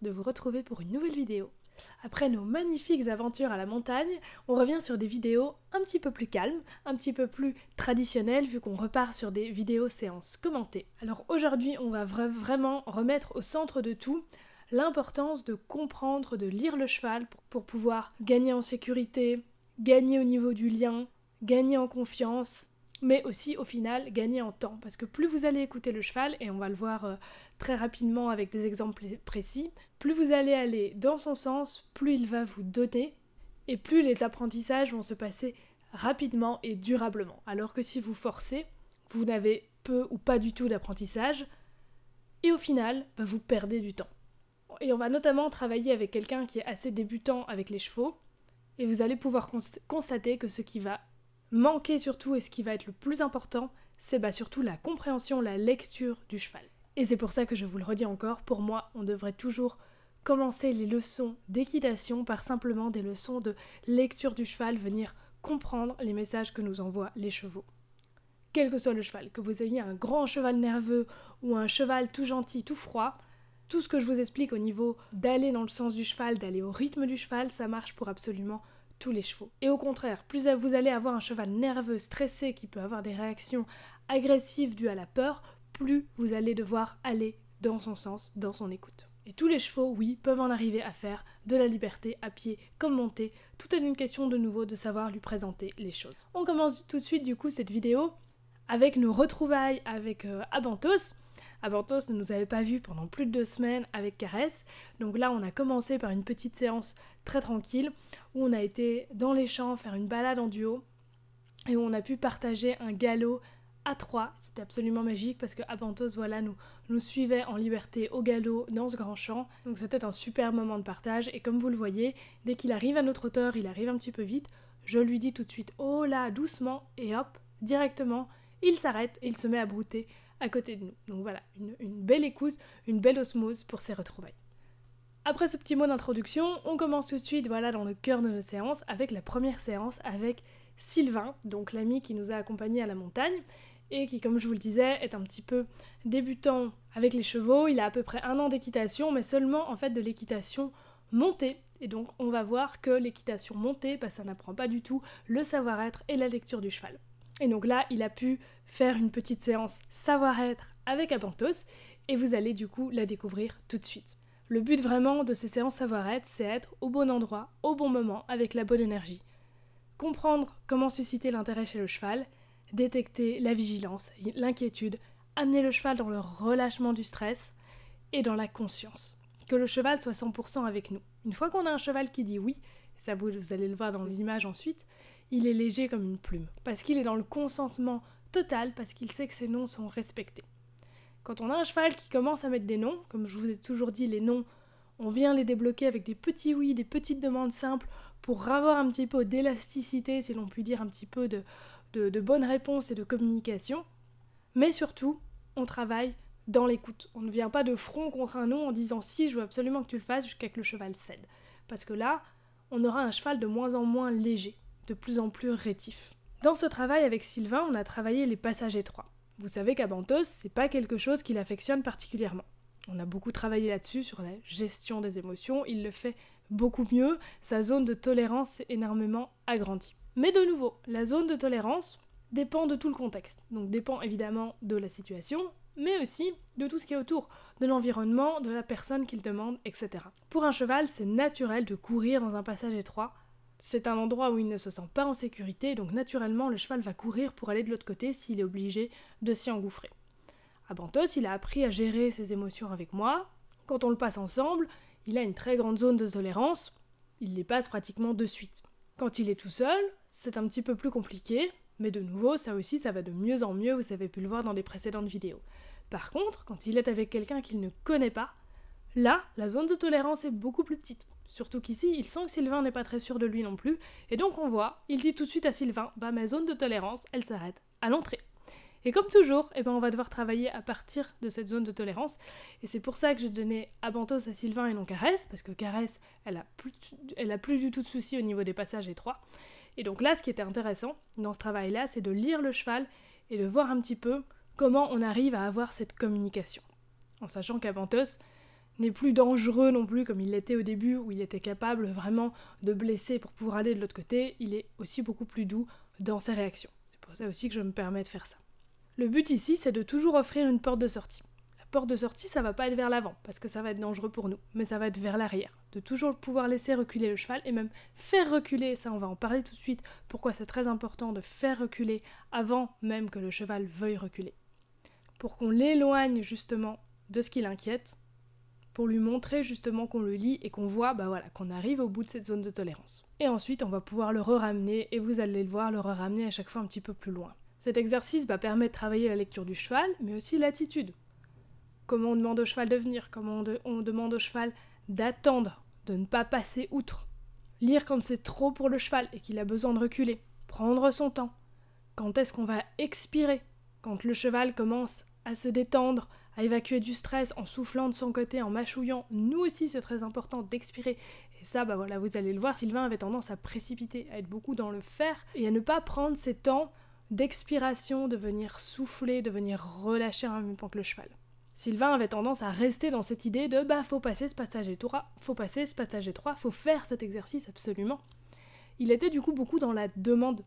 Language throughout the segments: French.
de vous retrouver pour une nouvelle vidéo. Après nos magnifiques aventures à la montagne, on revient sur des vidéos un petit peu plus calmes, un petit peu plus traditionnelles vu qu'on repart sur des vidéos séances commentées. Alors aujourd'hui, on va vraiment remettre au centre de tout l'importance de comprendre, de lire le cheval pour pouvoir gagner en sécurité, gagner au niveau du lien, gagner en confiance, mais aussi au final gagner en temps. Parce que plus vous allez écouter le cheval, et on va le voir très rapidement avec des exemples précis, plus vous allez aller dans son sens, plus il va vous donner, et plus les apprentissages vont se passer rapidement et durablement. Alors que si vous forcez, vous n'avez peu ou pas du tout d'apprentissage, et au final, vous perdez du temps. Et on va notamment travailler avec quelqu'un qui est assez débutant avec les chevaux, et vous allez pouvoir constater que ce qui va manquer surtout, et ce qui va être le plus important, c'est surtout la compréhension, la lecture du cheval. Et c'est pour ça que je vous le redis encore, pour moi, on devrait toujours commencer les leçons d'équitation par simplement des leçons de lecture du cheval, venir comprendre les messages que nous envoient les chevaux. Quel que soit le cheval, que vous ayez un grand cheval nerveux ou un cheval tout gentil, tout froid, tout ce que je vous explique au niveau d'aller dans le sens du cheval, d'aller au rythme du cheval, ça marche pour absolument tous les chevaux. Et au contraire, plus vous allez avoir un cheval nerveux, stressé, qui peut avoir des réactions agressives dues à la peur, plus vous allez devoir aller dans son sens, dans son écoute. Et tous les chevaux, oui, peuvent en arriver à faire de la liberté à pied comme montée. Tout est une question de nouveau de savoir lui présenter les choses. On commence tout de suite du coup cette vidéo avec nos retrouvailles avec Abantos. Abantos ne nous avait pas vus pendant plus de 2 semaines avec Caresse, donc là on a commencé par une petite séance très tranquille où on a été dans les champs faire une balade en duo et où on a pu partager un galop à 3. C'était absolument magique parce que Abantos nous suivait en liberté au galop dans ce grand champ, donc c'était un super moment de partage. Et comme vous le voyez, dès qu'il arrive à notre hauteur, il arrive un petit peu vite, je lui dis tout de suite oh là, doucement, et hop, directement il s'arrête et il se met à brouter à côté de nous. Donc voilà, une belle écoute, une belle osmose pour ces retrouvailles. Après ce petit mot d'introduction, on commence tout de suite dans le cœur de notre séance avec la première séance avec Sylvain, donc l'ami qui nous a accompagnés à la montagne et qui, comme je vous le disais, est un petit peu débutant avec les chevaux. Il a à peu près 1 an d'équitation, mais seulement en fait de l'équitation montée. Et donc on va voir que l'équitation montée, ça n'apprend pas du tout le savoir-être et la lecture du cheval. Et donc là, il a pu faire une petite séance savoir-être avec Abantos et vous allez du coup la découvrir tout de suite. Le but vraiment de ces séances savoir-être, c'est être au bon endroit, au bon moment, avec la bonne énergie. Comprendre comment susciter l'intérêt chez le cheval, détecter la vigilance, l'inquiétude, amener le cheval dans le relâchement du stress et dans la conscience. Que le cheval soit 100% avec nous. Une fois qu'on a un cheval qui dit oui, ça vous allez le voir dans les images ensuite, il est léger comme une plume, parce qu'il est dans le consentement total, parce qu'il sait que ses noms sont respectés. Quand on a un cheval qui commence à mettre des noms, comme je vous ai toujours dit, les noms, on vient les débloquer avec des petits oui, des petites demandes simples, pour avoir un petit peu d'élasticité, si l'on peut dire, un petit peu de bonnes réponses et de communication. Mais surtout, on travaille dans l'écoute. On ne vient pas de front contre un nom en disant si, je veux absolument que tu le fasses, jusqu'à que le cheval cède. Parce que là, on aura un cheval de moins en moins léger, de plus en plus rétif. Dans ce travail avec Sylvain, on a travaillé les passages étroits. Vous savez qu'Abantos, c'est pas quelque chose qu'il affectionne particulièrement. On a beaucoup travaillé là-dessus, sur la gestion des émotions, il le fait beaucoup mieux, sa zone de tolérance s'est énormément agrandie. Mais de nouveau, la zone de tolérance dépend de tout le contexte, donc dépend évidemment de la situation, mais aussi de tout ce qui est autour, de l'environnement, de la personne qu'il demande, etc. Pour un cheval, c'est naturel de courir dans un passage étroit. C'est un endroit où il ne se sent pas en sécurité, donc naturellement le cheval va courir pour aller de l'autre côté s'il est obligé de s'y engouffrer. Abantos, il a appris à gérer ses émotions avec moi. Quand on le passe ensemble, il a une très grande zone de tolérance, il les passe pratiquement de suite. Quand il est tout seul, c'est un petit peu plus compliqué, mais de nouveau, ça aussi, ça va de mieux en mieux, vous avez pu le voir dans les précédentes vidéos. Par contre, quand il est avec quelqu'un qu'il ne connaît pas, là, la zone de tolérance est beaucoup plus petite. Surtout qu'ici, il sent que Sylvain n'est pas très sûr de lui non plus, et donc on voit, il dit tout de suite à Sylvain, ma zone de tolérance, elle s'arrête à l'entrée. Et comme toujours, on va devoir travailler à partir de cette zone de tolérance, et c'est pour ça que j'ai donné Abantos à Sylvain et non Caresse, parce que Caresse, elle a plus du tout de soucis au niveau des passages étroits. Et donc là, ce qui était intéressant dans ce travail-là, c'est de lire le cheval et de voir un petit peu comment on arrive à avoir cette communication. En sachant qu'Abantos, n'est plus dangereux non plus comme il l'était au début, où il était capable vraiment de blesser pour pouvoir aller de l'autre côté, il est aussi beaucoup plus doux dans ses réactions. C'est pour ça aussi que je me permets de faire ça. Le but ici, c'est de toujours offrir une porte de sortie. La porte de sortie, ça va pas être vers l'avant, parce que ça va être dangereux pour nous, mais ça va être vers l'arrière. De toujours pouvoir laisser reculer le cheval, et même faire reculer, ça on va en parler tout de suite, pourquoi c'est très important de faire reculer avant même que le cheval veuille reculer. Pour qu'on l'éloigne justement de ce qui l'inquiète, pour lui montrer justement qu'on le lit et qu'on voit qu'on arrive au bout de cette zone de tolérance. Et ensuite, on va pouvoir le ramener et vous allez le voir, le ramener à chaque fois un petit peu plus loin. Cet exercice permet de travailler la lecture du cheval, mais aussi l'attitude. Comment on demande au cheval de venir, comment on demande au cheval d'attendre, de ne pas passer outre. Lire quand c'est trop pour le cheval et qu'il a besoin de reculer. Prendre son temps. Quand est-ce qu'on va expirer? Quand le cheval commence à se détendre, à évacuer du stress en soufflant de son côté, en mâchouillant. Nous aussi, c'est très important d'expirer. Et ça, vous allez le voir, Sylvain avait tendance à précipiter, à être beaucoup dans le faire et à ne pas prendre ces temps d'expiration, de venir souffler, de venir relâcher en même temps que le cheval. Sylvain avait tendance à rester dans cette idée de faut passer ce passage étroit, faut faire cet exercice absolument. Il était du coup beaucoup dans la demande.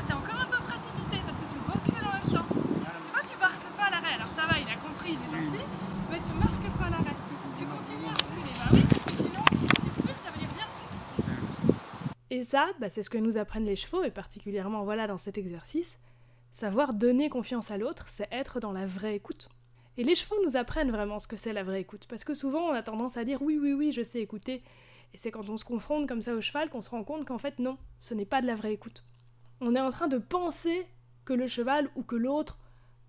C'est encore un peu précipité parce que tu recules en même temps. Tu vois, tu marques pas l'arrêt. Alors ça va, il a compris, il est gentil, mais tu marques pas l'arrêt. Tu continues à reculer. Oui, parce que sinon, si tu recules, ça veut dire rien. Et ça, c'est ce que nous apprennent les chevaux, et particulièrement dans cet exercice. Savoir donner confiance à l'autre, c'est être dans la vraie écoute. Et les chevaux nous apprennent vraiment ce que c'est la vraie écoute, parce que souvent on a tendance à dire oui, je sais écouter, et c'est quand on se confronte comme ça au cheval qu'on se rend compte qu'en fait non, ce n'est pas de la vraie écoute. On est en train de penser que le cheval ou que l'autre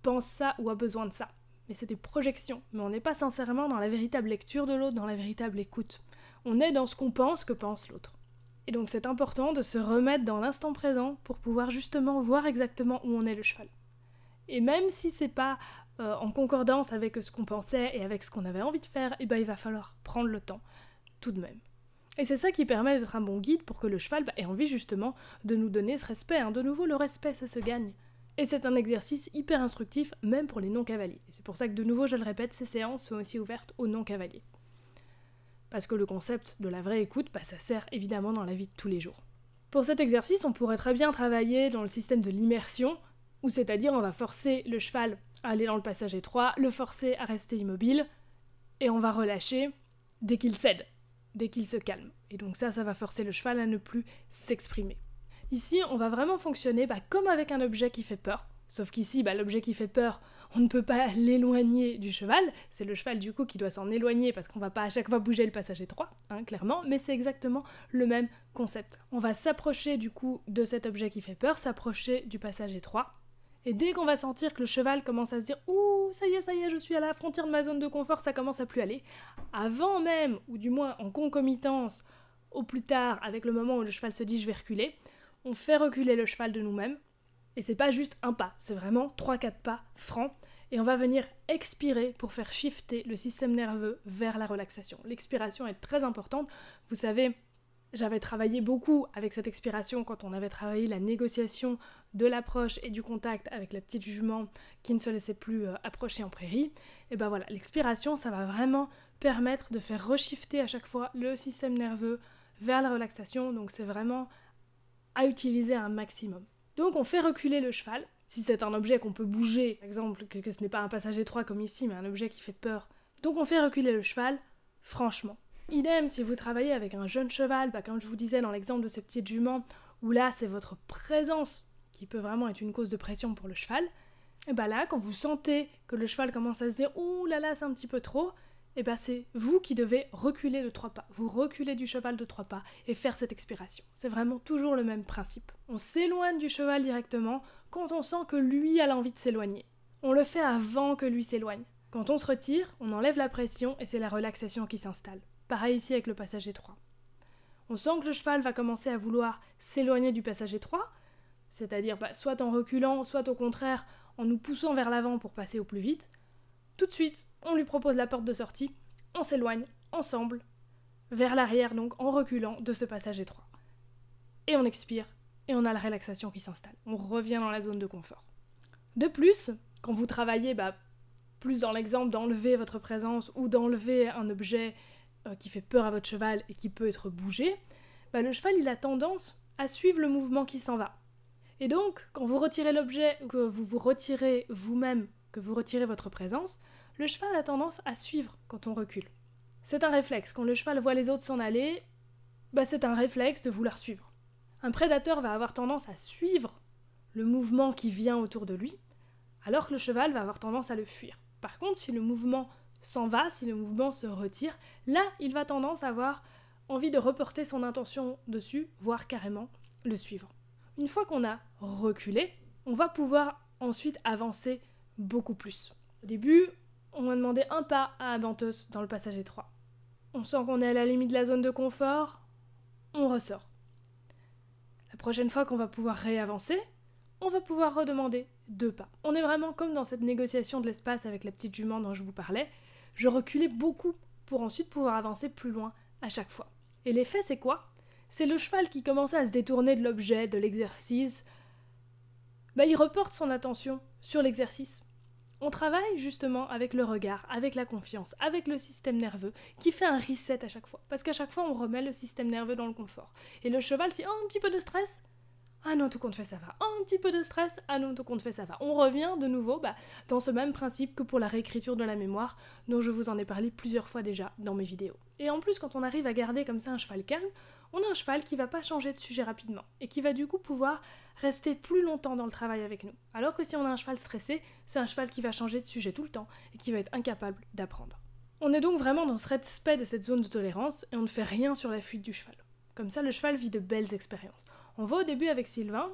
pense ça ou a besoin de ça. Mais c'est des projections, mais on n'est pas sincèrement dans la véritable lecture de l'autre, dans la véritable écoute. On est dans ce qu'on pense que pense l'autre. Et donc c'est important de se remettre dans l'instant présent pour pouvoir justement voir exactement où on est le cheval. Et même si c'est pas en concordance avec ce qu'on pensait et avec ce qu'on avait envie de faire, il va falloir prendre le temps, tout de même. Et c'est ça qui permet d'être un bon guide pour que le cheval ait envie justement de nous donner ce respect. De nouveau, le respect, ça se gagne. Et c'est un exercice hyper instructif, même pour les non-cavaliers. Et c'est pour ça que de nouveau, je le répète, ces séances sont aussi ouvertes aux non-cavaliers. Parce que le concept de la vraie écoute, ça sert évidemment dans la vie de tous les jours. Pour cet exercice, on pourrait très bien travailler dans le système de l'immersion, où c'est-à-dire on va forcer le cheval à aller dans le passage étroit, le forcer à rester immobile, et on va relâcher dès qu'il cède, dès qu'il se calme. Et donc ça va forcer le cheval à ne plus s'exprimer. Ici, on va vraiment fonctionner comme avec un objet qui fait peur. Sauf qu'ici, l'objet qui fait peur, on ne peut pas l'éloigner du cheval. C'est le cheval du coup qui doit s'en éloigner parce qu'on va pas à chaque fois bouger le passage étroit, clairement. Mais c'est exactement le même concept. On va s'approcher du coup de cet objet qui fait peur, s'approcher du passage étroit. Et dès qu'on va sentir que le cheval commence à se dire « Ouh, ça y est, je suis à la frontière de ma zone de confort, ça commence à plus aller », avant même, ou du moins en concomitance, au plus tard, avec le moment où le cheval se dit « je vais reculer », on fait reculer le cheval de nous-mêmes. Et c'est pas juste un pas, c'est vraiment 3-4 pas francs. Et on va venir expirer pour faire shifter le système nerveux vers la relaxation. L'expiration est très importante. Vous savez, j'avais travaillé beaucoup avec cette expiration quand on avait travaillé la négociation de l'approche et du contact avec la petite jument qui ne se laissait plus approcher en prairie. Et l'expiration, ça va vraiment permettre de faire reshifter à chaque fois le système nerveux vers la relaxation. Donc c'est vraiment à utiliser un maximum. Donc on fait reculer le cheval. Si c'est un objet qu'on peut bouger, par exemple, que ce n'est pas un passage étroit comme ici, mais un objet qui fait peur. Donc on fait reculer le cheval, franchement. Idem si vous travaillez avec un jeune cheval, comme je vous disais dans l'exemple de ces petites juments, où là c'est votre présence qui peut vraiment être une cause de pression pour le cheval, et là quand vous sentez que le cheval commence à se dire « Ouh là là, c'est un petit peu trop », c'est vous qui devez reculer de 3 pas. Vous reculez du cheval de 3 pas et faire cette expiration. C'est vraiment toujours le même principe. On s'éloigne du cheval directement quand on sent que lui a l'envie de s'éloigner. On le fait avant que lui s'éloigne. Quand on se retire, on enlève la pression et c'est la relaxation qui s'installe. Pareil ici avec le passage étroit. On sent que le cheval va commencer à vouloir s'éloigner du passage étroit, c'est-à-dire soit en reculant, soit au contraire en nous poussant vers l'avant pour passer au plus vite. Tout de suite, on lui propose la porte de sortie, on s'éloigne ensemble, vers l'arrière donc en reculant de ce passage étroit. Et on expire, et on a la relaxation qui s'installe. On revient dans la zone de confort. De plus, quand vous travaillez plus dans l'exemple d'enlever votre présence ou d'enlever un objet qui fait peur à votre cheval et qui peut être bougé, bah, le cheval il a tendance à suivre le mouvement qui s'en va. Et donc, quand vous retirez l'objet ou que vous vous retirez vous-même, que vous retirez votre présence, le cheval a tendance à suivre quand on recule. C'est un réflexe. Quand le cheval voit les autres s'en aller, bah, c'est un réflexe de vouloir suivre. Un prédateur va avoir tendance à suivre le mouvement qui vient autour de lui, alors que le cheval va avoir tendance à le fuir. Par contre, si le mouvement s'en va, si le mouvement se retire, là, il va tendance à avoir envie de reporter son intention dessus, voire carrément le suivre. Une fois qu'on a reculé, on va pouvoir ensuite avancer beaucoup plus. Au début, on va demander un pas à Abantos dans le passage étroit. On sent qu'on est à la limite de la zone de confort, on ressort. La prochaine fois qu'on va pouvoir réavancer, on va pouvoir redemander 2 pas. On est vraiment comme dans cette négociation de l'espace avec la petite jument dont je vous parlais. Je reculais beaucoup pour ensuite pouvoir avancer plus loin à chaque fois. Et l'effet, c'est quoi ? C'est le cheval qui commençait à se détourner de l'objet, de l'exercice. Il reporte son attention sur l'exercice. On travaille justement avec le regard, avec la confiance, avec le système nerveux, qui fait un reset à chaque fois. Parce qu'à chaque fois, on remet le système nerveux dans le confort. Et le cheval, si un petit peu de stress, ah non, tout compte fait, ça va. Un petit peu de stress, ah non, tout compte fait, ça va. On revient de nouveau dans ce même principe que pour la réécriture de la mémoire, dont je vous en ai parlé plusieurs fois déjà dans mes vidéos. Et en plus, quand on arrive à garder comme ça un cheval calme, on a un cheval qui va pas changer de sujet rapidement, et qui va du coup pouvoir rester plus longtemps dans le travail avec nous. Alors que si on a un cheval stressé, c'est un cheval qui va changer de sujet tout le temps, et qui va être incapable d'apprendre. On est donc vraiment dans ce respect de cette zone de tolérance, et on ne fait rien sur la fuite du cheval. Comme ça, le cheval vit de belles expériences. On va au début avec Sylvain,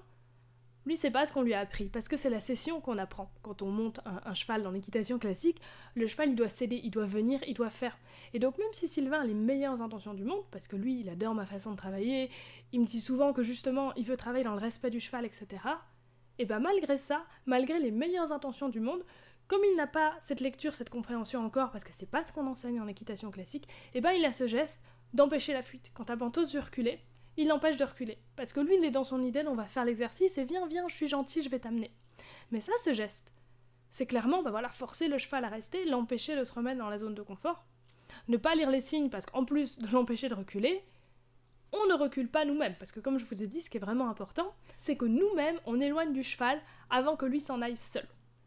lui c'est pas ce qu'on lui a appris, parce que c'est la cession qu'on apprend. Quand on monte un cheval dans l'équitation classique, le cheval il doit céder, il doit venir, il doit faire. Et donc même si Sylvain a les meilleures intentions du monde, parce que lui il adore ma façon de travailler, il me dit souvent que justement il veut travailler dans le respect du cheval, etc. Et malgré ça, malgré les meilleures intentions du monde, comme il n'a pas cette lecture, cette compréhension encore, parce que c'est pas ce qu'on enseigne en équitation classique, il a ce geste d'empêcher la fuite. Quand Abantos veut reculer, il l'empêche de reculer. Parce que lui, il est dans son idée, on va faire l'exercice et viens, je suis gentil, je vais t'amener. Mais ça, ce geste, c'est clairement, forcer le cheval à rester, l'empêcher de se remettre dans la zone de confort. Ne pas lire les signes, parce qu'en plus de l'empêcher de reculer, on ne recule pas nous-mêmes. Parce que comme je vous ai dit, ce qui est vraiment important, c'est que nous-mêmes, on éloigne du cheval avant que lui s'en aille seul.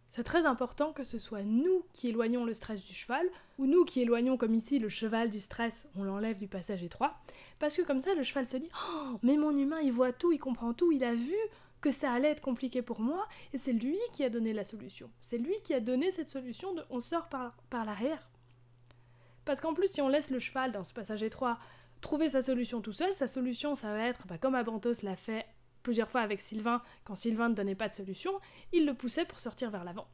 C'est très important que ce soit nous qui éloignons le stress du cheval, ou nous qui éloignons, comme ici, le cheval du stress, on l'enlève du passage étroit, parce que comme ça, le cheval se dit « Oh, mais mon humain, il voit tout, il comprend tout, il a vu que ça allait être compliqué pour moi, et c'est lui qui a donné la solution. C'est lui qui a donné cette solution de « on sort par l'arrière ». Parce qu'en plus, si on laisse le cheval, dans ce passage étroit, trouver sa solution tout seul, sa solution, ça va être, comme Abantos l'a fait plusieurs fois avec Sylvain, quand Sylvain ne donnait pas de solution, il le poussait pour sortir vers l'avant.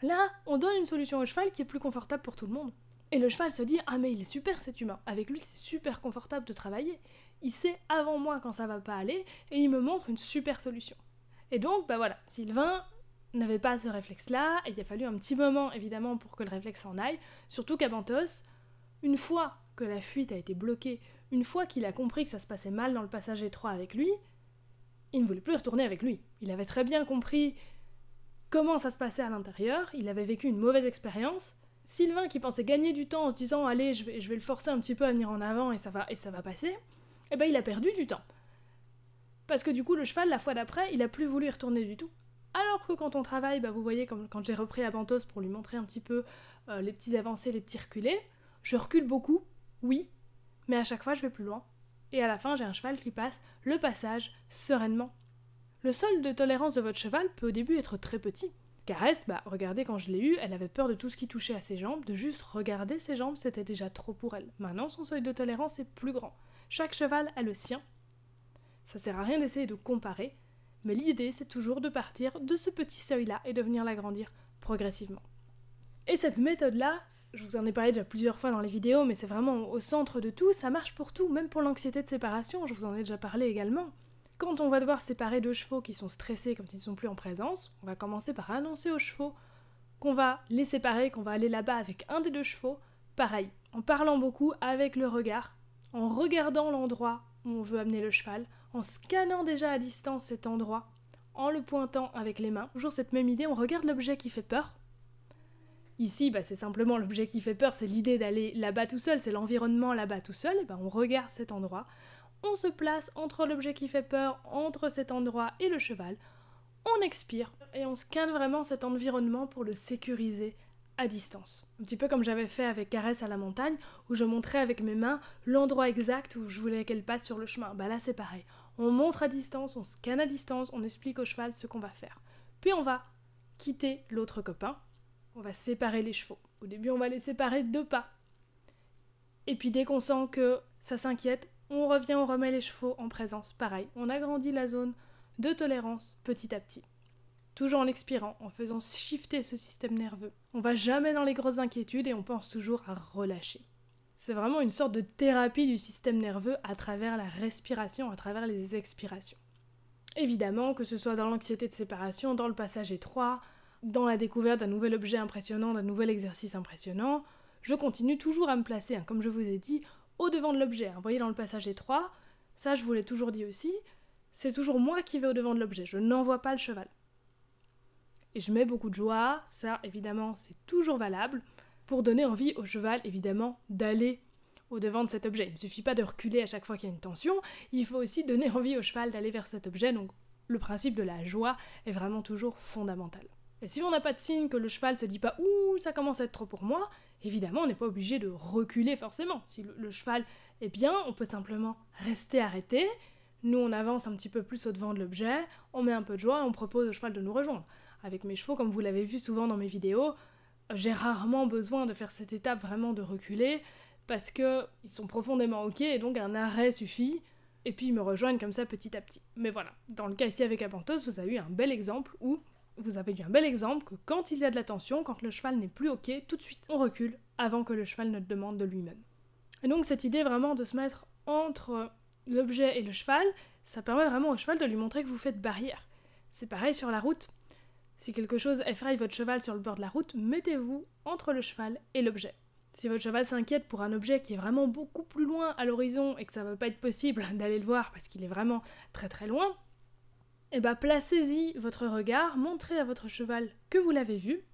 Là, on donne une solution au cheval qui est plus confortable pour tout le monde. Et le cheval se dit « Ah mais il est super cet humain, avec lui c'est super confortable de travailler. Il sait avant moi quand ça va pas aller, et il me montre une super solution. » Et donc, Sylvain n'avait pas ce réflexe-là, et il a fallu un petit moment évidemment pour que le réflexe s'en aille, surtout qu'Abantos, une fois que la fuite a été bloquée, une fois qu'il a compris que ça se passait mal dans le passage étroit avec lui, il ne voulait plus retourner avec lui. Il avait très bien compris comment ça se passait à l'intérieur, il avait vécu une mauvaise expérience. Sylvain qui pensait gagner du temps en se disant « Allez, je vais le forcer un petit peu à venir en avant et ça va passer », il a perdu du temps. Parce que du coup, le cheval, la fois d'après, il a plus voulu y retourner du tout. Alors que quand on travaille, vous voyez, comme quand j'ai repris Abantos pour lui montrer un petit peu les petits avancés, les petits reculés, je recule beaucoup, oui, mais à chaque fois, je vais plus loin. Et à la fin, j'ai un cheval qui passe le passage sereinement. Le seuil de tolérance de votre cheval peut au début être très petit. Caresse, regardez, quand je l'ai eue, elle avait peur de tout ce qui touchait à ses jambes, de juste regarder ses jambes, c'était déjà trop pour elle. Maintenant, son seuil de tolérance est plus grand. Chaque cheval a le sien. Ça sert à rien d'essayer de comparer, mais l'idée, c'est toujours de partir de ce petit seuil-là et de venir l'agrandir progressivement. Et cette méthode-là, je vous en ai parlé déjà plusieurs fois dans les vidéos, mais c'est vraiment au centre de tout, ça marche pour tout, même pour l'anxiété de séparation, je vous en ai déjà parlé également. Quand on va devoir séparer deux chevaux qui sont stressés quand ils ne sont plus en présence, on va commencer par annoncer aux chevaux qu'on va les séparer, qu'on va aller là-bas avec un des deux chevaux, pareil, en parlant beaucoup avec le regard, en regardant l'endroit où on veut amener le cheval, en scannant déjà à distance cet endroit, en le pointant avec les mains, toujours cette même idée, on regarde l'objet qui fait peur, Ici, c'est simplement l'objet qui fait peur, c'est l'idée d'aller là-bas tout seul, c'est l'environnement là-bas tout seul, et on regarde cet endroit, on se place entre l'objet qui fait peur, entre cet endroit et le cheval, on expire, et on scanne vraiment cet environnement pour le sécuriser à distance. Un petit peu comme j'avais fait avec Caresse à la montagne, où je montrais avec mes mains l'endroit exact où je voulais qu'elle passe sur le chemin. Là c'est pareil, on montre à distance, on scanne à distance, on explique au cheval ce qu'on va faire. Puis on va quitter l'autre copain, on va séparer les chevaux. Au début on va les séparer de 2 pas. Et puis dès qu'on sent que ça s'inquiète, on revient, on remet les chevaux en présence. Pareil, on agrandit la zone de tolérance petit à petit. Toujours en expirant, en faisant shifter ce système nerveux. On va jamais dans les grosses inquiétudes et on pense toujours à relâcher. C'est vraiment une sorte de thérapie du système nerveux à travers la respiration, à travers les expirations. Évidemment, que ce soit dans l'anxiété de séparation, dans le passage étroit, dans la découverte d'un nouvel objet impressionnant, d'un nouvel exercice impressionnant, je continue toujours à me placer, comme je vous ai dit, au devant de l'objet. Vous voyez, dans le passage étroit, ça je vous l'ai toujours dit aussi, c'est toujours moi qui vais au devant de l'objet, je n'envoie pas le cheval. Et je mets beaucoup de joie, ça évidemment c'est toujours valable, pour donner envie au cheval évidemment d'aller au devant de cet objet. Il ne suffit pas de reculer à chaque fois qu'il y a une tension, il faut aussi donner envie au cheval d'aller vers cet objet, donc le principe de la joie est vraiment toujours fondamental. Et si on n'a pas de signe que le cheval se dit pas « Ouh, ça commence à être trop pour moi », évidemment on n'est pas obligé de reculer forcément. Si le cheval est bien, on peut simplement rester arrêté, nous on avance un petit peu plus au devant de l'objet, on met un peu de joie et on propose au cheval de nous rejoindre. Avec mes chevaux, comme vous l'avez vu souvent dans mes vidéos, j'ai rarement besoin de faire cette étape vraiment de reculer parce qu'ils sont profondément ok et donc un arrêt suffit et puis ils me rejoignent comme ça petit à petit. Mais voilà, dans le cas ici avec Apantos, vous avez eu un bel exemple que quand il y a de la tension, quand le cheval n'est plus ok, tout de suite on recule avant que le cheval ne le demande de lui-même. Et donc cette idée vraiment de se mettre entre l'objet et le cheval, ça permet vraiment au cheval de lui montrer que vous faites barrière. C'est pareil sur la route. Si quelque chose effraie votre cheval sur le bord de la route, mettez-vous entre le cheval et l'objet. Si votre cheval s'inquiète pour un objet qui est vraiment beaucoup plus loin à l'horizon et que ça ne va pas être possible d'aller le voir parce qu'il est vraiment très très loin, placez-y votre regard, montrez à votre cheval que vous l'avez vu.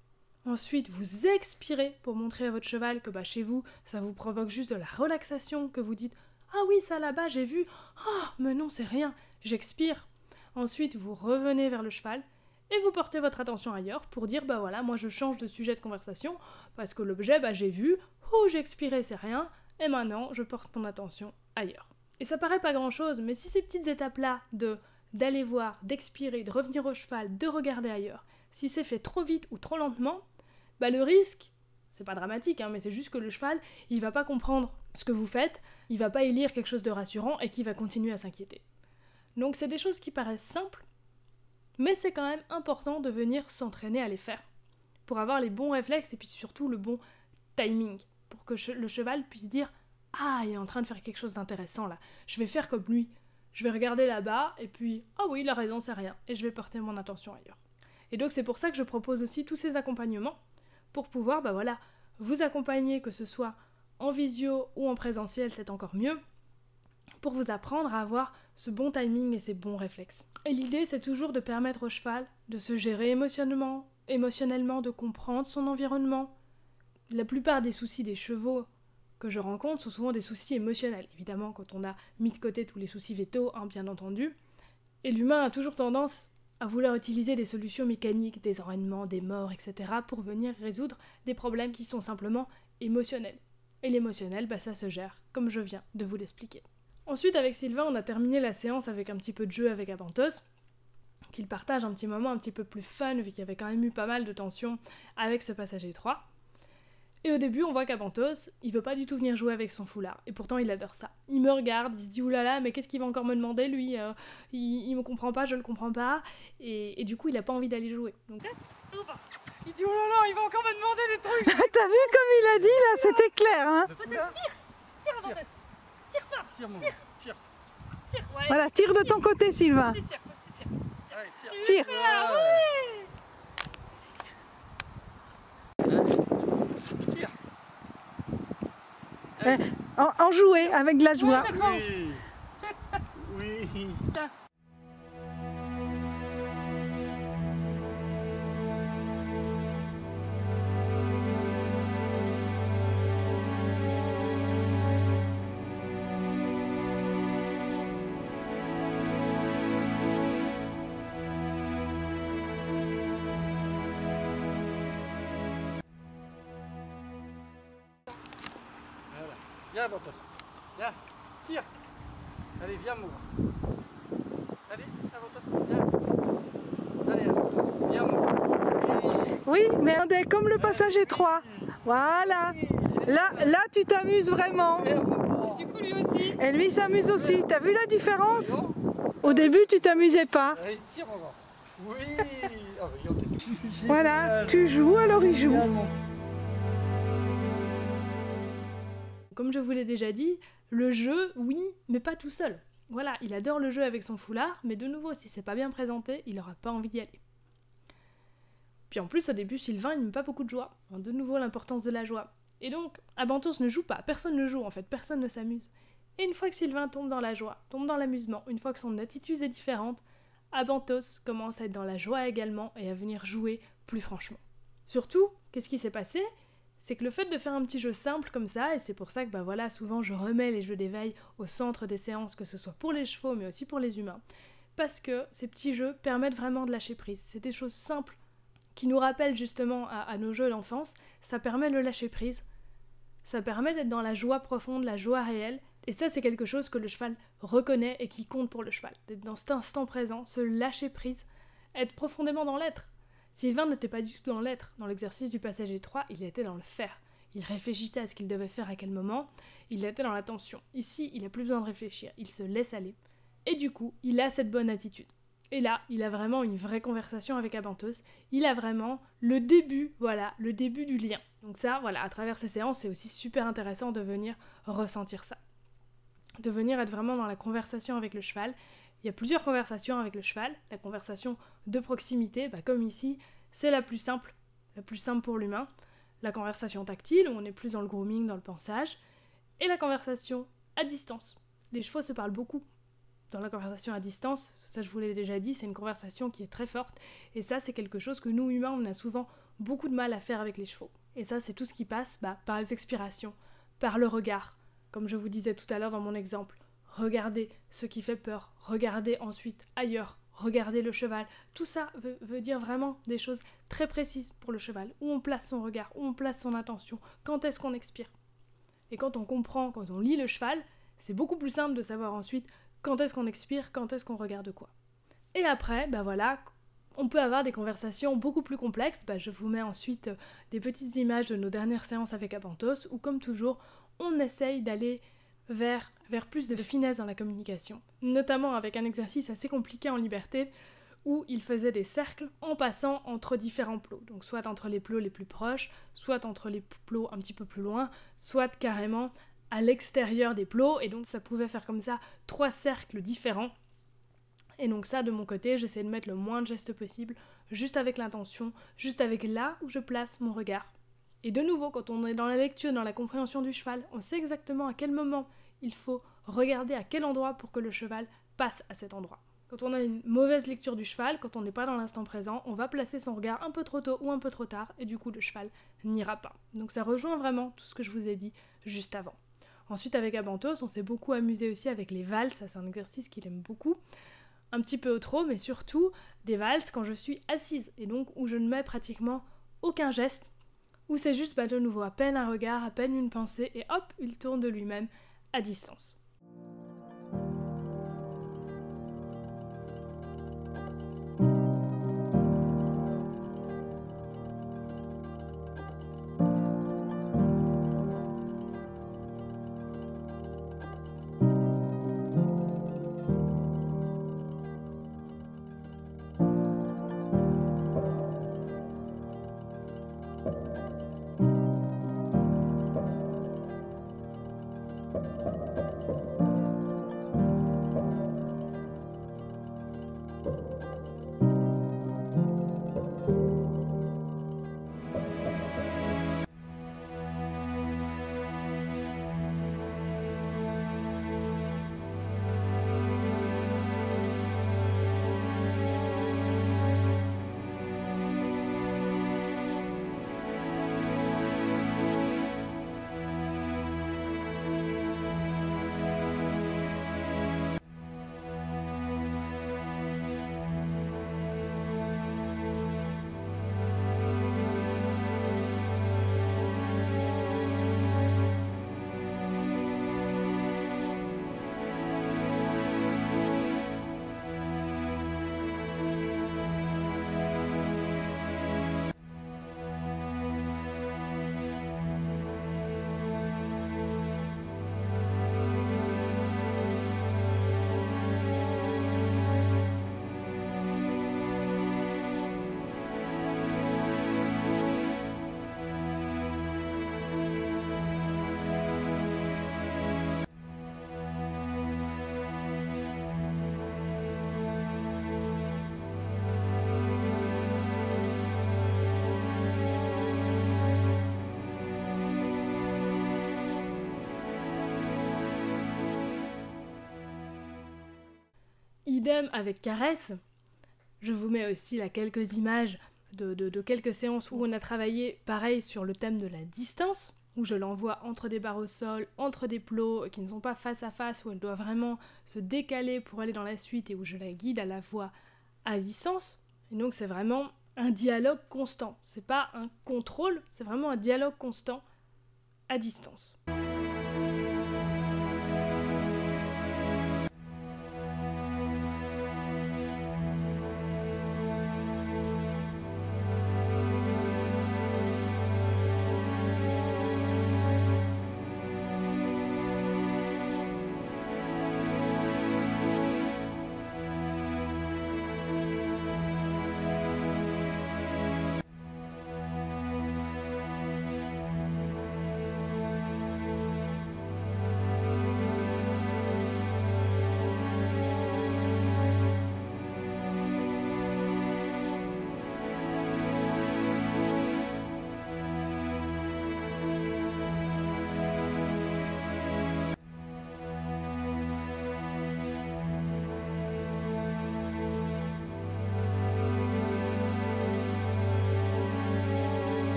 Ensuite, vous expirez pour montrer à votre cheval que chez vous, ça vous provoque juste de la relaxation, que vous dites « Ah oui, ça là-bas, j'ai vu. Ah, mais non, c'est rien. » J'expire. Ensuite, vous revenez vers le cheval et vous portez votre attention ailleurs pour dire voilà, moi je change de sujet de conversation parce que l'objet, j'ai vu, j'ai expiré, c'est rien, et maintenant je porte mon attention ailleurs. Et ça paraît pas grand-chose, mais si ces petites étapes-là d'aller voir, d'expirer, de revenir au cheval, de regarder ailleurs, si c'est fait trop vite ou trop lentement, le risque, c'est pas dramatique, mais c'est juste que le cheval, il va pas comprendre ce que vous faites, il va pas y lire quelque chose de rassurant et qu'il va continuer à s'inquiéter. Donc c'est des choses qui paraissent simples, mais c'est quand même important de venir s'entraîner à les faire, pour avoir les bons réflexes et puis surtout le bon timing, pour que le cheval puisse dire « Ah, il est en train de faire quelque chose d'intéressant là, je vais faire comme lui, je vais regarder là-bas et puis « Ah oui, il a raison, c'est rien » et je vais porter mon attention ailleurs. » Et donc c'est pour ça que je propose aussi tous ces accompagnements, pour pouvoir vous accompagner, que ce soit en visio ou en présentiel, c'est encore mieux, pour vous apprendre à avoir ce bon timing et ces bons réflexes. Et l'idée, c'est toujours de permettre au cheval de se gérer émotionnellement, de comprendre son environnement. La plupart des soucis des chevaux que je rencontre sont souvent des soucis émotionnels. Évidemment, quand on a mis de côté tous les soucis vétos, bien entendu. Et l'humain a toujours tendance à vouloir utiliser des solutions mécaniques, des enraînements, des morts, etc. pour venir résoudre des problèmes qui sont simplement émotionnels. Et l'émotionnel, ça se gère, comme je viens de vous l'expliquer. Ensuite, avec Sylvain, on a terminé la séance avec un petit peu de jeu avec Apantos, qu'il partage un petit moment un petit peu plus fun, vu qu'il y avait quand même eu pas mal de tension avec ce passage étroit. Et au début, on voit qu'Apantos, il veut pas du tout venir jouer avec son foulard, et pourtant il adore ça. Il me regarde, il se dit « Oulala, mais qu'est-ce qu'il va encore me demander, lui il me comprend pas, je le comprends pas », et du coup, il a pas envie d'aller jouer. Donc, il dit « Oh là là, il va encore me demander des trucs !» T'as vu comme il a dit là, c'était clair, hein. Tire Apantos, tire fort, tire, ouais. Voilà, tire de ton côté, Sylvain. Tire. Ah, ouais. En jouer avec de la joie. Oui. Oui. Viens, Avantos. Viens, tire. Allez, viens, moi. Allez, Avantos, viens. Allez, Avantos, viens, moi. Oui, mais regardez, comme le passage étroit. Voilà. Là, tu t'amuses vraiment. Du coup, lui aussi. Et lui s'amuse aussi. T'as vu la différence? Au début, tu t'amusais pas. Allez, tire, on va. Oui. Ah, regarde. Voilà, tu joues, alors il joue. Comme je vous l'ai déjà dit, le jeu, oui, mais pas tout seul. Voilà, il adore le jeu avec son foulard, mais de nouveau, si c'est pas bien présenté, il aura pas envie d'y aller. Puis en plus, au début, Sylvain, il n'aime pas beaucoup de joie. De nouveau, l'importance de la joie. Et donc, Abentos ne joue pas, personne ne joue en fait, personne ne s'amuse. Et une fois que Sylvain tombe dans la joie, tombe dans l'amusement, une fois que son attitude est différente, Abentos commence à être dans la joie également et à venir jouer plus franchement. Surtout, qu'est-ce qui s'est passé? C'est que le fait de faire un petit jeu simple comme ça, et c'est pour ça que voilà, souvent je remets les jeux d'éveil au centre des séances, que ce soit pour les chevaux mais aussi pour les humains, parce que ces petits jeux permettent vraiment de lâcher prise. C'est des choses simples qui nous rappellent justement à nos jeux d'enfance, ça permet de lâcher prise, ça permet d'être dans la joie profonde, la joie réelle, et ça c'est quelque chose que le cheval reconnaît et qui compte pour le cheval, d'être dans cet instant présent, se lâcher prise, être profondément dans l'être. Sylvain n'était pas du tout dans l'être, dans l'exercice du passage étroit, il était dans le faire. Il réfléchissait à ce qu'il devait faire à quel moment, il était dans l'attention. Ici, il n'a plus besoin de réfléchir, il se laisse aller. Et du coup, il a cette bonne attitude. Et là, il a vraiment une vraie conversation avec Abentos, il a vraiment le début, voilà, le début du lien. Donc ça, voilà, à travers ces séances, c'est aussi super intéressant de venir ressentir ça. De venir être vraiment dans la conversation avec le cheval. Il y a plusieurs conversations avec le cheval. La conversation de proximité, comme ici, c'est la plus simple pour l'humain. La conversation tactile, où on est plus dans le grooming, dans le pansage. Et la conversation à distance. Les chevaux se parlent beaucoup dans la conversation à distance. Ça, je vous l'ai déjà dit, c'est une conversation qui est très forte. Et ça, c'est quelque chose que nous, humains, on a souvent beaucoup de mal à faire avec les chevaux. Et ça, c'est tout ce qui passe par les expirations, par le regard. Comme je vous disais tout à l'heure dans mon exemple, regardez ce qui fait peur, regardez ensuite ailleurs, regardez le cheval. Tout ça veut dire vraiment des choses très précises pour le cheval, où on place son regard, où on place son attention, quand est-ce qu'on expire. Et quand on comprend, quand on lit le cheval, c'est beaucoup plus simple de savoir ensuite quand est-ce qu'on expire, quand est-ce qu'on regarde quoi. Et après, voilà, on peut avoir des conversations beaucoup plus complexes. Je vous mets ensuite des petites images de nos dernières séances avec Abentos, où comme toujours, on essaye d'aller vers plus de finesse dans la communication, notamment avec un exercice assez compliqué en liberté où il faisait des cercles en passant entre différents plots, donc soit entre les plots les plus proches, soit entre les plots un petit peu plus loin, soit carrément à l'extérieur des plots, et donc ça pouvait faire comme ça 3 cercles différents. Et donc ça, de mon côté, j'essaie de mettre le moins de gestes possible, juste avec l'intention, juste avec là où je place mon regard. Et de nouveau, quand on est dans la lecture, dans la compréhension du cheval, on sait exactement à quel moment il faut regarder à quel endroit pour que le cheval passe à cet endroit. Quand on a une mauvaise lecture du cheval, quand on n'est pas dans l'instant présent, on va placer son regard un peu trop tôt ou un peu trop tard, et du coup le cheval n'ira pas. Donc ça rejoint vraiment tout ce que je vous ai dit juste avant. Ensuite, avec Abentos, on s'est beaucoup amusé aussi avec les valses, ça c'est un exercice qu'il aime beaucoup. Un petit peu au trot, mais surtout des valses quand je suis assise, et donc où je ne mets pratiquement aucun geste, où c'est juste de nouveau à peine un regard, à peine une pensée, et hop, il tourne de lui-même à distance. Idem avec caresse. Je vous mets aussi là quelques images de quelques séances où on a travaillé pareil sur le thème de la distance, où je l'envoie entre des barres au sol, entre des plots qui ne sont pas face à face, où elle doit vraiment se décaler pour aller dans la suite et où je la guide à la fois à distance. Et donc c'est vraiment un dialogue constant. C'est pas un contrôle, c'est vraiment un dialogue constant à distance.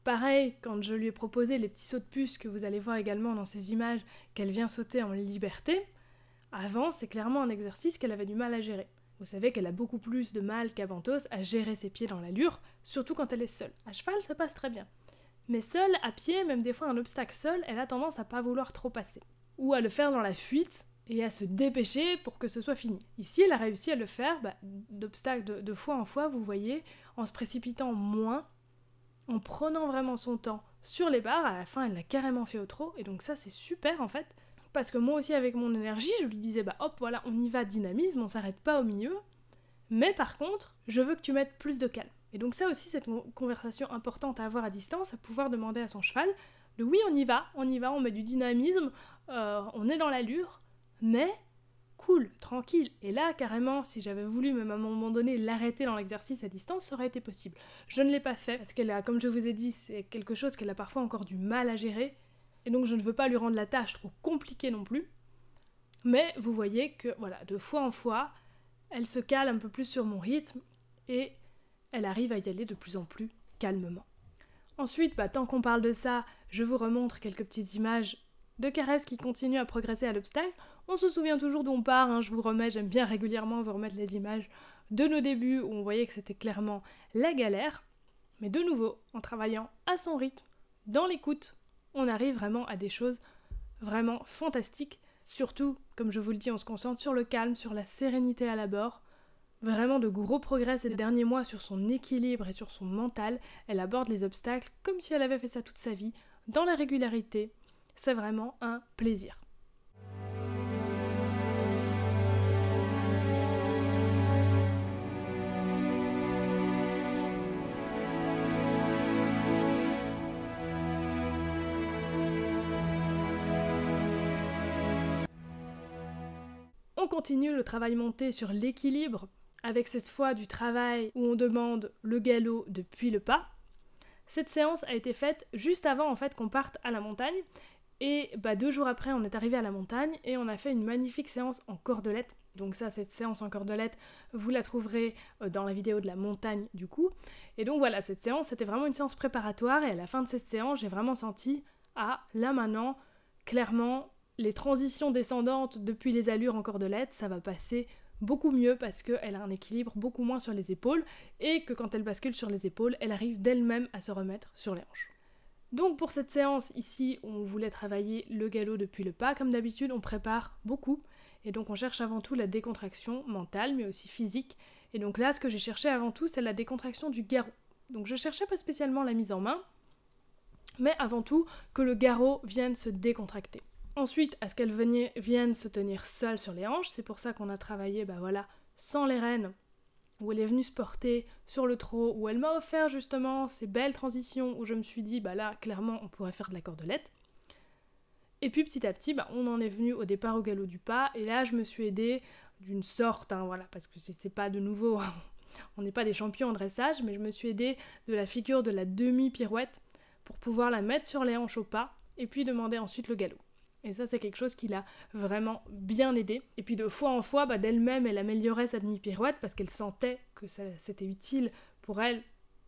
Pareil, quand je lui ai proposé les petits sauts de puce que vous allez voir également dans ces images, qu'elle vient sauter en liberté, avant, c'est clairement un exercice qu'elle avait du mal à gérer. Vous savez qu'elle a beaucoup plus de mal qu'Avantos à gérer ses pieds dans l'allure, surtout quand elle est seule. À cheval, ça passe très bien. Mais seule, à pied, même des fois un obstacle seul, elle a tendance à pas vouloir trop passer. Ou à le faire dans la fuite, et à se dépêcher pour que ce soit fini. Ici, elle a réussi à le faire, d'obstacle de fois en fois, vous voyez, en se précipitant moins, en prenant vraiment son temps sur les barres. À la fin, elle l'a carrément fait au trot, et donc ça, c'est super en fait, parce que moi aussi, avec mon énergie, je lui disais, hop, voilà, on y va, dynamisme, on s'arrête pas au milieu, mais par contre, je veux que tu mettes plus de calme. Et donc ça aussi, c'est une conversation importante à avoir à distance, à pouvoir demander à son cheval, de oui, on y va, on met du dynamisme, on est dans l'allure, mais cool, tranquille. Et là, carrément, si j'avais voulu même à un moment donné l'arrêter dans l'exercice à distance, ça aurait été possible. Je ne l'ai pas fait, parce qu'elle a, comme je vous ai dit, c'est quelque chose qu'elle a parfois encore du mal à gérer, et donc je ne veux pas lui rendre la tâche trop compliquée non plus. Mais vous voyez que, voilà, de fois en fois, elle se cale un peu plus sur mon rythme, et elle arrive à y aller de plus en plus calmement. Ensuite, tant qu'on parle de ça, je vous remontre quelques petites images de caresses qui continuent à progresser à l'obstacle. On se souvient toujours d'où on part, je vous remets, j'aime bien régulièrement vous remettre les images de nos débuts où on voyait que c'était clairement la galère. Mais de nouveau, en travaillant à son rythme, dans l'écoute, on arrive vraiment à des choses vraiment fantastiques. Surtout, comme je vous le dis, on se concentre sur le calme, sur la sérénité à l'abord. Vraiment de gros progrès ces derniers mois sur son équilibre et sur son mental. Elle aborde les obstacles comme si elle avait fait ça toute sa vie, dans la régularité. C'est vraiment un plaisir. On continue le travail monté sur l'équilibre, avec cette fois du travail où on demande le galop depuis le pas. Cette séance a été faite juste avant en fait qu'on parte à la montagne. Et 2 jours après, on est arrivé à la montagne et on a fait une magnifique séance en cordelette. Donc ça, cette séance en cordelette, vous la trouverez dans la vidéo de la montagne du coup. Et donc voilà, cette séance, c'était vraiment une séance préparatoire. Et à la fin de cette séance, j'ai vraiment senti, là maintenant, clairement, les transitions descendantes depuis les allures en cordelette, ça va passer beaucoup mieux parce qu'elle a un équilibre beaucoup moins sur les épaules et que quand elle bascule sur les épaules, elle arrive d'elle-même à se remettre sur les hanches. Donc pour cette séance ici, on voulait travailler le galop depuis le pas. Comme d'habitude, on prépare beaucoup. Et donc on cherche avant tout la décontraction mentale, mais aussi physique. Et donc là, ce que j'ai cherché avant tout, c'est la décontraction du garrot. Donc je cherchais pas spécialement la mise en main, mais avant tout que le garrot vienne se décontracter. Ensuite, à ce qu'elle vienne se tenir seule sur les hanches. C'est pour ça qu'on a travaillé, sans les rênes, où elle est venue se porter sur le trot, où elle m'a offert justement ces belles transitions, où je me suis dit, là, clairement, on pourrait faire de la cordelette. Et puis petit à petit, on en est venu au départ au galop du pas, et là je me suis aidée d'une sorte, voilà, parce que c'est pas de nouveau, on n'est pas des champions en dressage, mais je me suis aidée de la figure de la demi-pirouette pour pouvoir la mettre sur les hanches au pas, et puis demander ensuite le galop. Et ça c'est quelque chose qui l'a vraiment bien aidée. Et puis de fois en fois, d'elle-même, elle améliorait sa demi-pirouette parce qu'elle sentait que c'était utile pour elle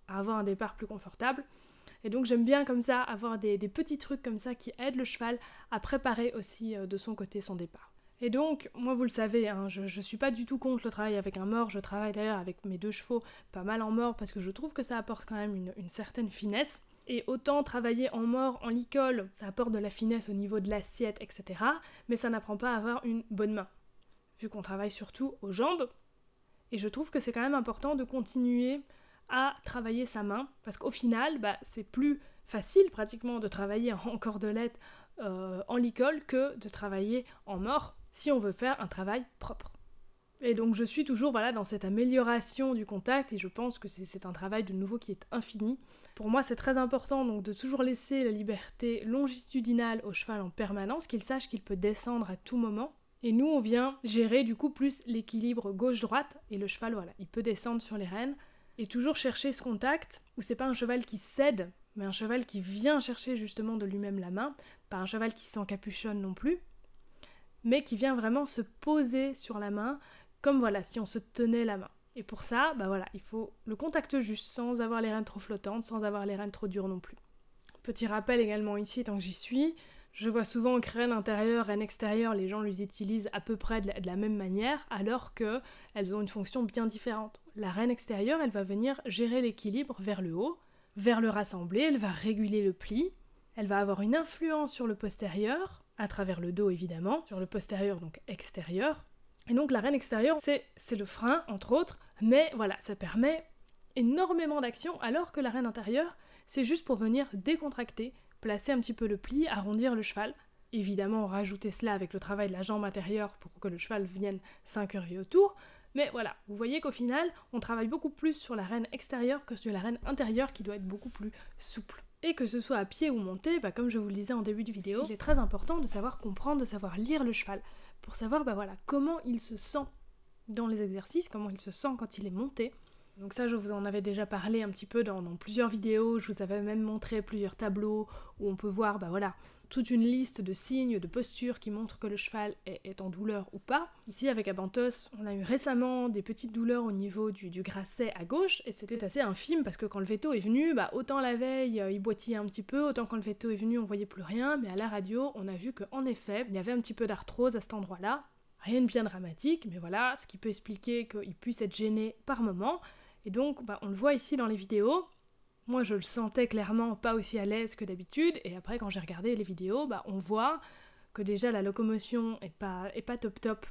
à avoir un départ plus confortable. Et donc j'aime bien comme ça avoir des petits trucs comme ça qui aident le cheval à préparer aussi de son côté son départ. Et donc, moi vous le savez, je suis pas du tout contre le travail avec un mors, je travaille d'ailleurs avec mes 2 chevaux pas mal en mors parce que je trouve que ça apporte quand même une certaine finesse. Et autant travailler en mors, en licol, ça apporte de la finesse au niveau de l'assiette, etc. Mais ça n'apprend pas à avoir une bonne main, vu qu'on travaille surtout aux jambes. Et je trouve que c'est quand même important de continuer à travailler sa main, parce qu'au final, c'est plus facile pratiquement de travailler en cordelette en licol que de travailler en mors si on veut faire un travail propre. Et donc je suis toujours dans cette amélioration du contact et je pense que c'est un travail de nouveau qui est infini. Pour moi c'est très important donc de toujours laisser la liberté longitudinale au cheval en permanence, qu'il sache qu'il peut descendre à tout moment. Et nous on vient gérer du coup plus l'équilibre gauche-droite et le cheval il peut descendre sur les rênes. Et toujours chercher ce contact, où c'est pas un cheval qui cède, mais un cheval qui vient chercher justement de lui-même la main, pas un cheval qui s'encapuchonne non plus, mais qui vient vraiment se poser sur la main, comme si on se tenait la main. Et pour ça, il faut le contact juste, sans avoir les rênes trop flottantes, sans avoir les rênes trop dures non plus. Petit rappel également ici, tant que j'y suis, je vois souvent que rênes intérieures, rênes extérieures, les gens les utilisent à peu près de la même manière, alors qu'elles ont une fonction bien différente. La rêne extérieure, elle va venir gérer l'équilibre vers le haut, vers le rassemblé, elle va réguler le pli, elle va avoir une influence sur le postérieur, à travers le dos évidemment, sur le postérieur donc extérieur. Et donc la rêne extérieure, c'est le frein, entre autres, mais ça permet énormément d'action, alors que la rêne intérieure, c'est juste pour venir décontracter, placer un petit peu le pli, arrondir le cheval. Évidemment, rajouter cela avec le travail de la jambe intérieure pour que le cheval vienne s'incurver autour. Mais vous voyez qu'au final, on travaille beaucoup plus sur la rêne extérieure que sur la rêne intérieure qui doit être beaucoup plus souple. Et que ce soit à pied ou monté, comme je vous le disais en début de vidéo, il est très important de savoir comprendre, de savoir lire le cheval, pour savoir comment il se sent dans les exercices, comment il se sent quand il est monté. Donc ça, je vous en avais déjà parlé un petit peu dans plusieurs vidéos, je vous avais même montré plusieurs tableaux où on peut voir, toute une liste de signes, de postures qui montrent que le cheval est en douleur ou pas. Ici, avec Abantos, on a eu récemment des petites douleurs au niveau du grasset à gauche, et c'était assez infime parce que quand le veto est venu, autant la veille, il boitillait un petit peu, autant quand le veto est venu, on voyait plus rien, mais à la radio, on a vu qu'en effet, il y avait un petit peu d'arthrose à cet endroit-là. Rien de bien dramatique, mais ce qui peut expliquer qu'il puisse être gêné par moment. Et donc, on le voit ici dans les vidéos. Moi, je le sentais clairement pas aussi à l'aise que d'habitude. Et après, quand j'ai regardé les vidéos, on voit que déjà la locomotion est pas top.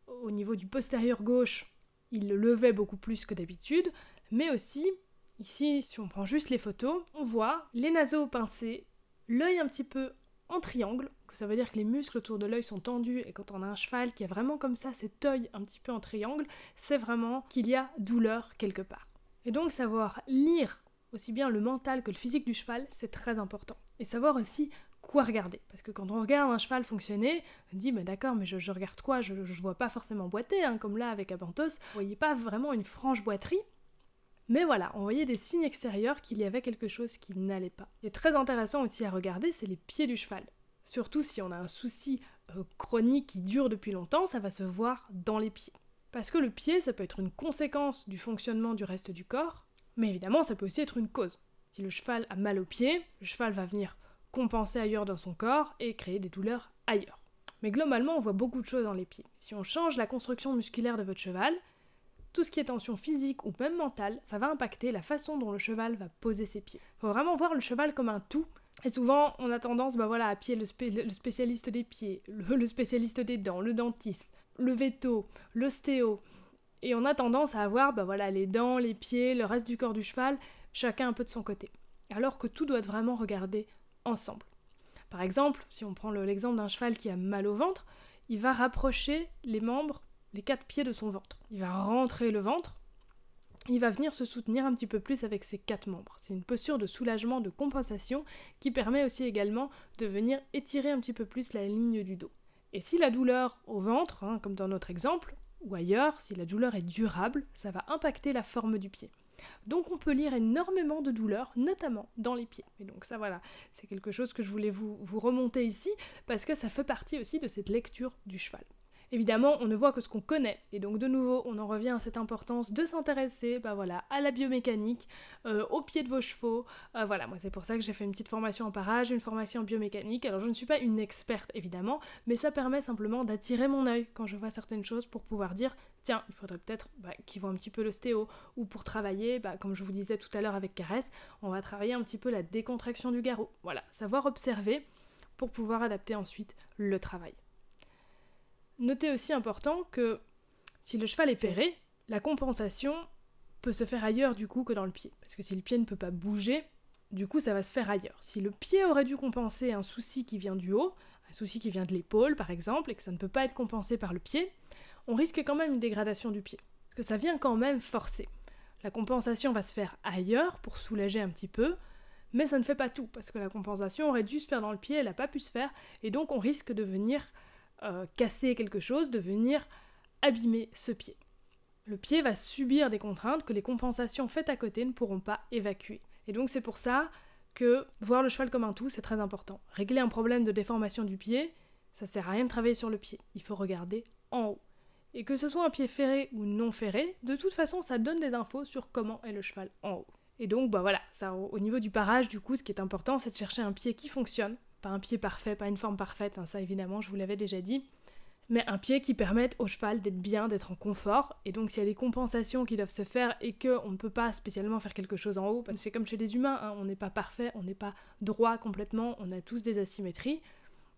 Au niveau du postérieur gauche, il le levait beaucoup plus que d'habitude. Mais aussi, ici, si on prend juste les photos, on voit les naseaux pincés, l'œil un petit peu en triangle, que ça veut dire que les muscles autour de l'œil sont tendus, et quand on a un cheval qui a vraiment comme ça cet œil un petit peu en triangle, c'est vraiment qu'il y a douleur quelque part. Et donc savoir lire aussi bien le mental que le physique du cheval, c'est très important. Et savoir aussi quoi regarder, parce que quand on regarde un cheval fonctionner, on dit d'accord, mais je regarde quoi, je vois pas forcément boiter, comme là avec Abantos, vous voyez pas vraiment une franche boiterie. Mais on voyait des signes extérieurs qu'il y avait quelque chose qui n'allait pas. Ce qui est très intéressant aussi à regarder, c'est les pieds du cheval. Surtout si on a un souci chronique qui dure depuis longtemps, ça va se voir dans les pieds. Parce que le pied, ça peut être une conséquence du fonctionnement du reste du corps, mais évidemment, ça peut aussi être une cause. Si le cheval a mal au pied, le cheval va venir compenser ailleurs dans son corps et créer des douleurs ailleurs. Mais globalement, on voit beaucoup de choses dans les pieds. Si on change la construction musculaire de votre cheval, tout ce qui est tension physique ou même mentale, ça va impacter la façon dont le cheval va poser ses pieds. Il faut vraiment voir le cheval comme un tout. Et souvent, on a tendance à appuyer le spécialiste des pieds, le spécialiste des dents, le dentiste, le véto, l'ostéo. Et on a tendance à avoir les dents, les pieds, le reste du corps du cheval, chacun un peu de son côté. Alors que tout doit être vraiment regardé ensemble. Par exemple, si on prend l'exemple d'un cheval qui a mal au ventre, il va rapprocher les membres, les 4 pieds de son ventre. Il va rentrer le ventre, il va venir se soutenir un petit peu plus avec ses 4 membres. C'est une posture de soulagement, de compensation qui permet aussi également de venir étirer un petit peu plus la ligne du dos. Et si la douleur au ventre, comme dans notre exemple, ou ailleurs, si la douleur est durable, ça va impacter la forme du pied. Donc on peut lire énormément de douleurs, notamment dans les pieds. Et donc ça voilà, c'est quelque chose que je voulais vous remonter ici, parce que ça fait partie aussi de cette lecture du cheval. Évidemment, on ne voit que ce qu'on connaît, et donc de nouveau, on en revient à cette importance de s'intéresser à la biomécanique, aux pieds de vos chevaux. Voilà, moi c'est pour ça que j'ai fait une petite formation en parage, une formation en biomécanique. Alors je ne suis pas une experte évidemment, mais ça permet simplement d'attirer mon œil quand je vois certaines choses pour pouvoir dire tiens, il faudrait peut-être qu'ils voient un petit peu l'ostéo, ou pour travailler, comme je vous disais tout à l'heure avec Caresse, on va travailler un petit peu la décontraction du garrot. Voilà, savoir observer pour pouvoir adapter ensuite le travail. Notez aussi important que si le cheval est ferré, la compensation peut se faire ailleurs du coup que dans le pied. Parce que si le pied ne peut pas bouger, du coup ça va se faire ailleurs. Si le pied aurait dû compenser un souci qui vient du haut, un souci qui vient de l'épaule par exemple, et que ça ne peut pas être compensé par le pied, on risque quand même une dégradation du pied. Parce que ça vient quand même forcer. La compensation va se faire ailleurs pour soulager un petit peu, mais ça ne fait pas tout. Parce que la compensation aurait dû se faire dans le pied, elle n'a pas pu se faire, et donc on risque de venir casser quelque chose, de venir abîmer ce pied. Le pied va subir des contraintes que les compensations faites à côté ne pourront pas évacuer. Et donc c'est pour ça que voir le cheval comme un tout, c'est très important. Régler un problème de déformation du pied, ça sert à rien de travailler sur le pied. Il faut regarder en haut. Et que ce soit un pied ferré ou non ferré, de toute façon, ça donne des infos sur comment est le cheval en haut. Et donc, voilà, ça, au niveau du parage, du coup, ce qui est important, c'est de chercher un pied qui fonctionne. Pas un pied parfait, pas une forme parfaite, ça évidemment, je vous l'avais déjà dit. Mais un pied qui permette au cheval d'être bien, d'être en confort. Et donc s'il y a des compensations qui doivent se faire et qu'on ne peut pas spécialement faire quelque chose en haut, parce que c'est comme chez les humains, on n'est pas parfait, on n'est pas droit complètement, on a tous des asymétries,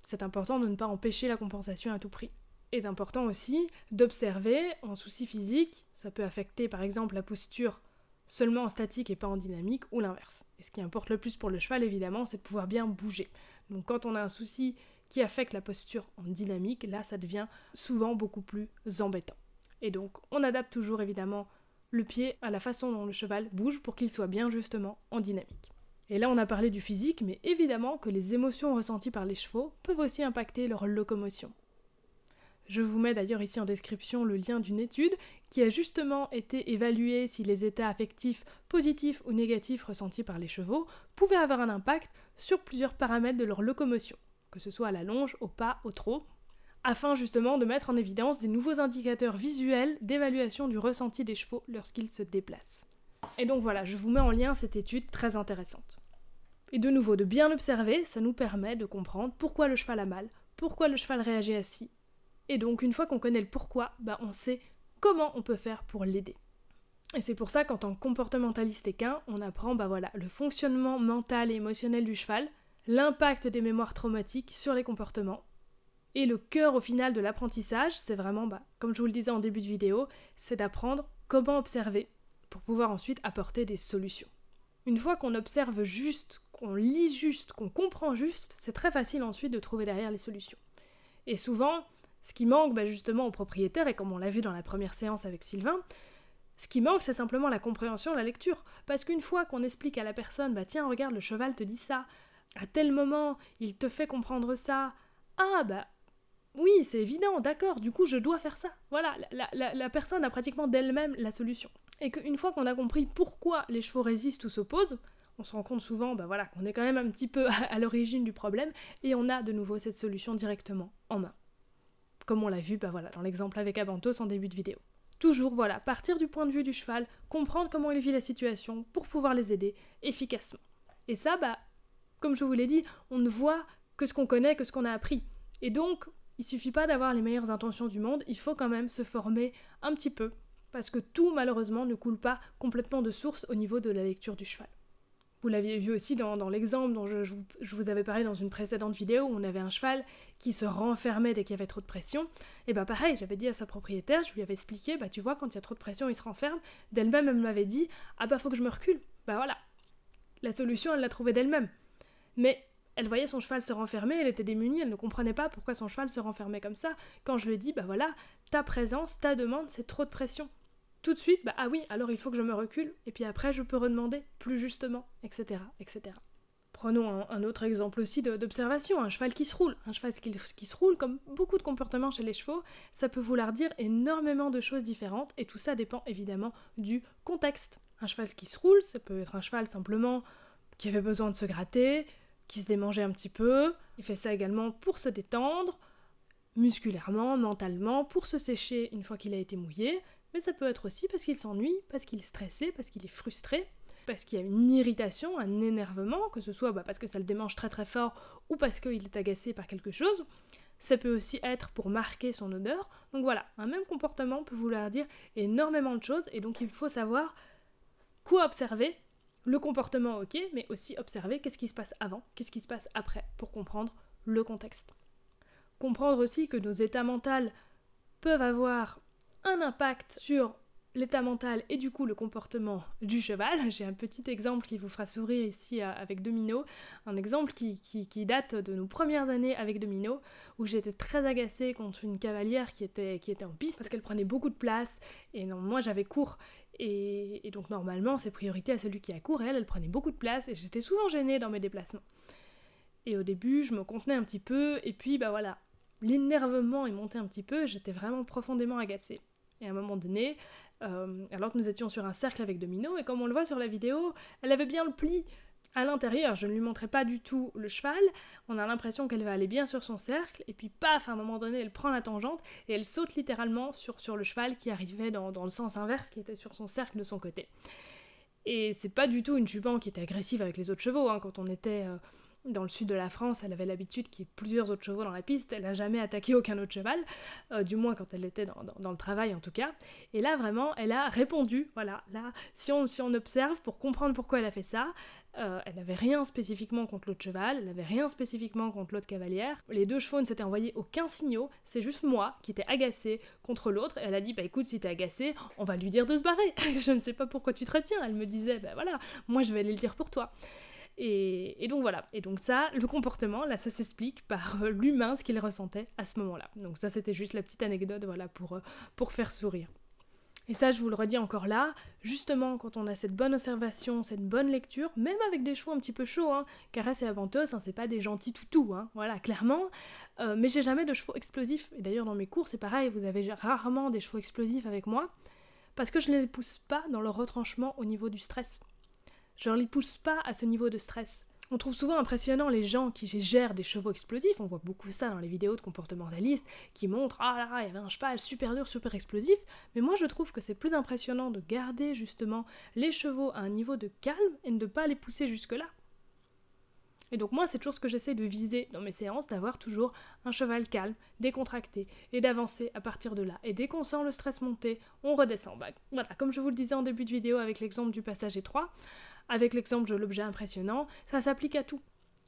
c'est important de ne pas empêcher la compensation à tout prix. Et c'est important aussi d'observer en souci physique, ça peut affecter par exemple la posture seulement en statique et pas en dynamique, ou l'inverse. Et ce qui importe le plus pour le cheval évidemment, c'est de pouvoir bien bouger. Donc quand on a un souci qui affecte la posture en dynamique, là ça devient souvent beaucoup plus embêtant. Et donc on adapte toujours évidemment le pied à la façon dont le cheval bouge pour qu'il soit bien justement en dynamique. Et là on a parlé du physique, mais évidemment que les émotions ressenties par les chevaux peuvent aussi impacter leur locomotion. Je vous mets d'ailleurs ici en description le lien d'une étude qui a justement été évaluée si les états affectifs positifs ou négatifs ressentis par les chevaux pouvaient avoir un impact sur plusieurs paramètres de leur locomotion, que ce soit à la longe, au pas, au trot, afin justement de mettre en évidence des nouveaux indicateurs visuels d'évaluation du ressenti des chevaux lorsqu'ils se déplacent. Et donc voilà, je vous mets en lien cette étude très intéressante. Et de nouveau, de bien l'observer, ça nous permet de comprendre pourquoi le cheval a mal, pourquoi le cheval réagit ainsi. Et donc une fois qu'on connaît le pourquoi, on sait comment on peut faire pour l'aider. Et c'est pour ça qu'en tant que comportementaliste équin, on apprend le fonctionnement mental et émotionnel du cheval, l'impact des mémoires traumatiques sur les comportements. Et le cœur au final de l'apprentissage, c'est vraiment, comme je vous le disais en début de vidéo, c'est d'apprendre comment observer pour pouvoir ensuite apporter des solutions. Une fois qu'on observe juste, qu'on lit juste, qu'on comprend juste, c'est très facile ensuite de trouver derrière les solutions. Et souvent, ce qui manque justement aux propriétaires, et comme on l'a vu dans la première séance avec Sylvain, ce qui manque c'est simplement la compréhension, la lecture. Parce qu'une fois qu'on explique à la personne, tiens regarde le cheval te dit ça, à tel moment il te fait comprendre ça, oui c'est évident, d'accord, du coup je dois faire ça. Voilà, la personne a pratiquement d'elle-même la solution. Et qu'une fois qu'on a compris pourquoi les chevaux résistent ou s'opposent, on se rend compte souvent qu'on est quand même un petit peu à l'origine du problème, et on a de nouveau cette solution directement en main. Comme on l'a vu dans l'exemple avec Abantos en début de vidéo. Toujours partir du point de vue du cheval, comprendre comment il vit la situation pour pouvoir les aider efficacement. Et ça, comme je vous l'ai dit, on ne voit que ce qu'on connaît, que ce qu'on a appris. Et donc, il suffit pas d'avoir les meilleures intentions du monde, il faut quand même se former un petit peu, parce que tout malheureusement ne coule pas complètement de source au niveau de la lecture du cheval. Vous l'aviez vu aussi dans l'exemple dont je vous avais parlé dans une précédente vidéo où on avait un cheval qui se renfermait dès qu'il y avait trop de pression. Et pareil, j'avais dit à sa propriétaire, je lui avais expliqué, tu vois, quand il y a trop de pression, il se renferme. D'elle-même, elle m'avait dit, faut que je me recule. La solution, elle l'a trouvée d'elle-même. Mais elle voyait son cheval se renfermer, elle était démunie, elle ne comprenait pas pourquoi son cheval se renfermait comme ça. Quand je lui ai dit, ta présence, ta demande, c'est trop de pression. tout de suite, bah ah oui, alors il faut que je me recule, et puis après je peux redemander plus justement, etc. etc. Prenons un autre exemple aussi d'observation, un cheval qui se roule. Un cheval qui se roule, comme beaucoup de comportements chez les chevaux, ça peut vouloir dire énormément de choses différentes, et tout ça dépend évidemment du contexte. Un cheval qui se roule, ça peut être un cheval simplement qui avait besoin de se gratter, qui se démangeait un petit peu. Il fait ça également pour se détendre, musculairement, mentalement, pour se sécher une fois qu'il a été mouillé, mais ça peut être aussi parce qu'il s'ennuie, parce qu'il est stressé, parce qu'il est frustré, parce qu'il y a une irritation, un énervement, que ce soit parce que ça le démange très très fort ou parce qu'il est agacé par quelque chose. Ça peut aussi être pour marquer son odeur. Donc voilà, un même comportement peut vouloir dire énormément de choses, et donc il faut savoir quoi observer. Le comportement, ok, mais aussi observer qu'est-ce qui se passe avant, qu'est-ce qui se passe après, pour comprendre le contexte. Comprendre aussi que nos états mentaux peuvent avoir un impact sur l'état mental et du coup le comportement du cheval. J'ai un petit exemple qui vous fera sourire ici avec Domino, un exemple qui date de nos premières années avec Domino, où j'étais très agacée contre une cavalière qui était en piste parce qu'elle prenait beaucoup de place, et non, moi j'avais cours, et donc normalement c'est priorité à celui qui a cours, et elle prenait beaucoup de place, et j'étais souvent gênée dans mes déplacements. Et au début je me contenais un petit peu, et puis voilà, l'énervement est monté un petit peu, j'étais vraiment profondément agacée. Et à un moment donné, alors que nous étions sur un cercle avec Domino, et comme on le voit sur la vidéo, elle avait bien le pli à l'intérieur, je ne lui montrais pas du tout le cheval, on a l'impression qu'elle va aller bien sur son cercle, et puis paf, à un moment donné, elle prend la tangente, et elle saute littéralement sur le cheval qui arrivait dans le sens inverse, qui était sur son cercle de son côté. Et c'est pas du tout une jument qui était agressive avec les autres chevaux, hein. Quand on était dans le sud de la France, elle avait l'habitude qu'il y ait plusieurs autres chevaux dans la piste, elle n'a jamais attaqué aucun autre cheval, du moins quand elle était dans le travail en tout cas, et là vraiment elle a répondu, voilà, là si on observe pour comprendre pourquoi elle a fait ça, elle n'avait rien spécifiquement contre l'autre cheval, elle n'avait rien spécifiquement contre l'autre cavalière, les deux chevaux ne s'étaient envoyés aucun signal, c'est juste moi qui étais agacée contre l'autre, et elle a dit écoute, si t'es agacée, on va lui dire de se barrer, je ne sais pas pourquoi tu te retiens, elle me disait voilà, moi je vais aller le dire pour toi. Et donc voilà, et donc ça, le comportement, là ça s'explique par l'humain, ce qu'il ressentait à ce moment-là. Donc ça c'était juste la petite anecdote, voilà, pour faire sourire. Et ça je vous le redis encore là, justement quand on a cette bonne observation, cette bonne lecture, même avec des chevaux un petit peu chauds, hein, caresse et aventeuse, hein, c'est pas des gentils toutous, hein, voilà, clairement, mais j'ai jamais de chevaux explosifs, et d'ailleurs dans mes cours c'est pareil, vous avez rarement des chevaux explosifs avec moi, parce que je ne les pousse pas dans leur retranchement au niveau du stress. Je ne les pousse pas à ce niveau de stress. On trouve souvent impressionnant les gens qui gèrent des chevaux explosifs, on voit beaucoup ça dans les vidéos de comportementalistes, qui montrent « Ah là, il y avait un cheval super dur, super explosif », mais moi je trouve que c'est plus impressionnant de garder justement les chevaux à un niveau de calme et de ne pas les pousser jusque-là. Et donc moi c'est toujours ce que j'essaie de viser dans mes séances, d'avoir toujours un cheval calme, décontracté, et d'avancer à partir de là. Et dès qu'on sent le stress monter, on redescend. Voilà, comme je vous le disais en début de vidéo avec l'exemple du passage étroit, avec l'exemple de l'objet impressionnant, ça s'applique à tout.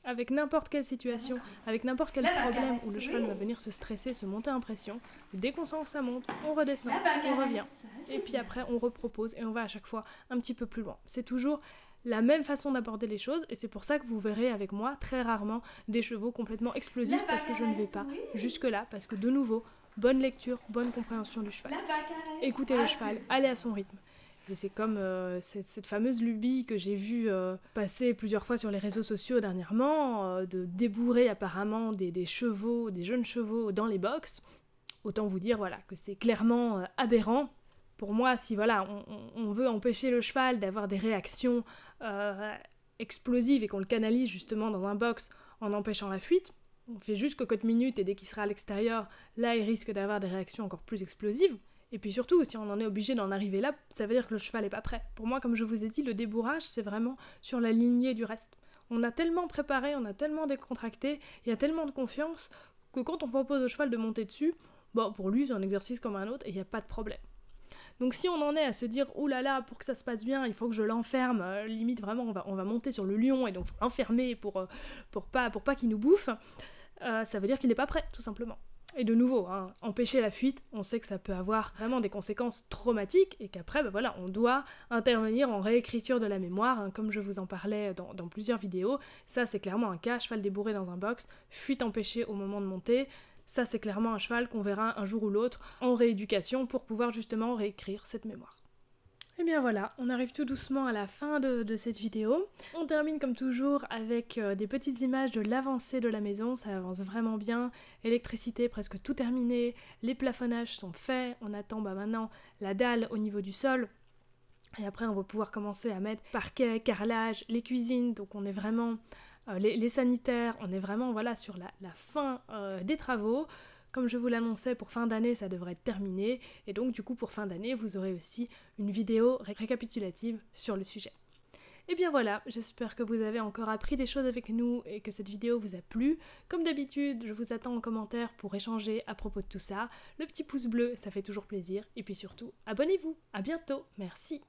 Avec n'importe quelle situation, avec n'importe quel problème où le cheval va venir se stresser, se monter en pression, dès qu'on sent que ça monte, on redescend, on revient. Et puis après on repropose et on va à chaque fois un petit peu plus loin. C'est toujours la même façon d'aborder les choses, et c'est pour ça que vous verrez avec moi très rarement des chevaux complètement explosifs, parce que je ne vais pas jusque-là, parce que de nouveau, bonne lecture, bonne compréhension du cheval. Écoutez le cheval, allez à son rythme. Et c'est comme cette fameuse lubie que j'ai vue passer plusieurs fois sur les réseaux sociaux dernièrement, de débourrer apparemment des chevaux, des jeunes chevaux dans les box. Autant vous dire voilà, que c'est clairement aberrant. Pour moi, si voilà, on veut empêcher le cheval d'avoir des réactions explosives et qu'on le canalise justement dans un box en empêchant la fuite, on fait juste cocotte minute et dès qu'il sera à l'extérieur, là il risque d'avoir des réactions encore plus explosives. Et puis surtout, si on en est obligé d'en arriver là, ça veut dire que le cheval n'est pas prêt. Pour moi, comme je vous ai dit, le débourrage, c'est vraiment sur la lignée du reste. On a tellement préparé, on a tellement décontracté, il y a tellement de confiance, que quand on propose au cheval de monter dessus, pour lui, c'est un exercice comme un autre et il n'y a pas de problème. Donc si on en est à se dire « Ouh là là, pour que ça se passe bien, il faut que je l'enferme, limite vraiment, on va monter sur le lion et donc faut l'enfermer pour pas qu'il nous bouffe », ça veut dire qu'il n'est pas prêt, tout simplement. Et de nouveau, hein, empêcher la fuite, on sait que ça peut avoir vraiment des conséquences traumatiques et qu'après, voilà, on doit intervenir en réécriture de la mémoire, hein, comme je vous en parlais dans plusieurs vidéos. Ça, c'est clairement un cas, cheval débourré dans un box, fuite empêchée au moment de monter. Ça, c'est clairement un cheval qu'on verra un jour ou l'autre en rééducation pour pouvoir justement réécrire cette mémoire. Et bien voilà, on arrive tout doucement à la fin de cette vidéo. On termine comme toujours avec des petites images de l'avancée de la maison, ça avance vraiment bien. Électricité presque tout terminé, les plafonnages sont faits, on attend maintenant la dalle au niveau du sol. Et après on va pouvoir commencer à mettre parquet, carrelage, les cuisines, donc on est vraiment... les sanitaires, on est vraiment voilà, sur la fin des travaux. Comme je vous l'annonçais, pour fin d'année, ça devrait être terminé. Et donc, du coup, pour fin d'année, vous aurez aussi une vidéo récapitulative sur le sujet. Et bien voilà, j'espère que vous avez encore appris des choses avec nous et que cette vidéo vous a plu. Comme d'habitude, je vous attends en commentaire pour échanger à propos de tout ça. Le petit pouce bleu, ça fait toujours plaisir. Et puis surtout, abonnez-vous. À bientôt. Merci.